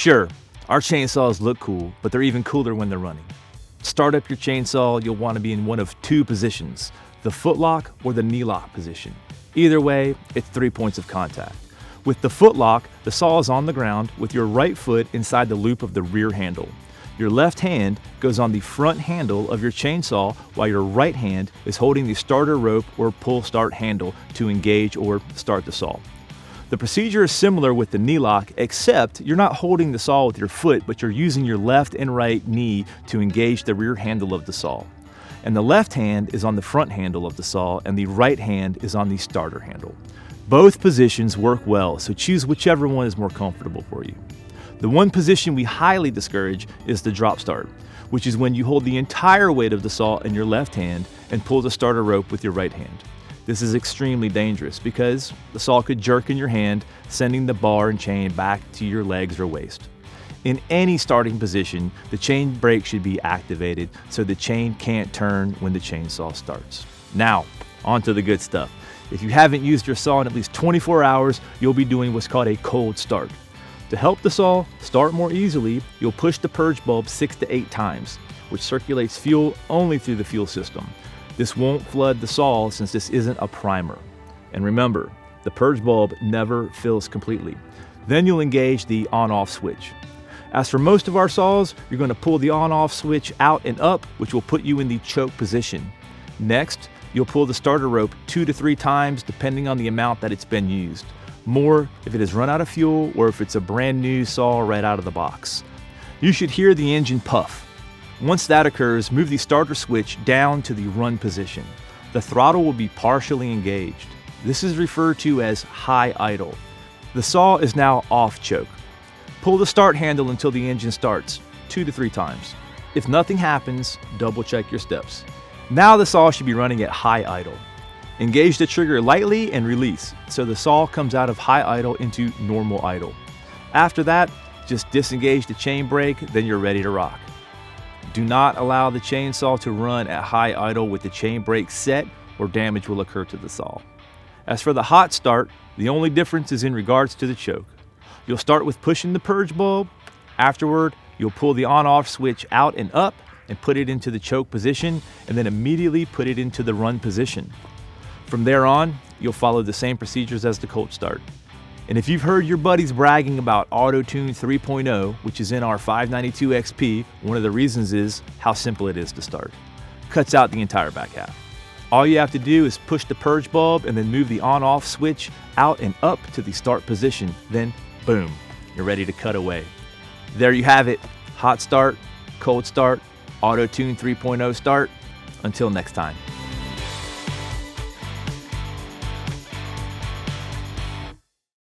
Sure, our chainsaws look cool, but they're even cooler when they're running. To start up your chainsaw, you'll want to be in one of two positions, the foot lock or the knee lock position. Either way, it's 3 points of contact. With the foot lock, the saw is on the ground with your right foot inside the loop of the rear handle. Your left hand goes on the front handle of your chainsaw while your right hand is holding the starter rope or pull start handle to engage or start the saw. The procedure is similar with the knee lock, except you're not holding the saw with your foot, but you're using your left and right knee to engage the rear handle of the saw. And the left hand is on the front handle of the saw and the right hand is on the starter handle. Both positions work well, so choose whichever one is more comfortable for you. The one position we highly discourage is the drop start, which is when you hold the entire weight of the saw in your left hand and pull the starter rope with your right hand. This is extremely dangerous because the saw could jerk in your hand, sending the bar and chain back to your legs or waist. In any starting position, the chain brake should be activated so the chain can't turn when the chainsaw starts. Now, on to the good stuff. If you haven't used your saw in at least 24 hours, you'll be doing what's called a cold start. To help the saw start more easily, you'll push the purge bulb 6 to 8 times, which circulates fuel only through the fuel system. This won't flood the saw since this isn't a primer. And remember, the purge bulb never fills completely. Then you'll engage the on-off switch. As for most of our saws, you're going to pull the on-off switch out and up, which will put you in the choke position. Next, you'll pull the starter rope 2 to 3 times depending on the amount that it's been used. More if it has run out of fuel or if it's a brand new saw right out of the box. You should hear the engine puff. Once that occurs, move the starter switch down to the run position. The throttle will be partially engaged. This is referred to as high idle. The saw is now off choke. Pull the start handle until the engine starts 2 to 3 times. If nothing happens, double check your steps. Now the saw should be running at high idle. Engage the trigger lightly and release, so the saw comes out of high idle into normal idle. After that, just disengage the chain brake, then you're ready to rock. Do not allow the chainsaw to run at high idle with the chain brake set or damage will occur to the saw. As for the hot start, the only difference is in regards to the choke. You'll start with pushing the purge bulb. Afterward, you'll pull the on-off switch out and up and put it into the choke position and then immediately put it into the run position. From there on, you'll follow the same procedures as the cold start. And if you've heard your buddies bragging about Autotune 3.0, which is in our 592 XP, one of the reasons is how simple it is to start. Cuts out the entire back half. All you have to do is push the purge bulb and then move the on-off switch out and up to the start position. Then, boom, you're ready to cut away. There you have it. Hot start, cold start, Autotune 3.0 start. Until next time.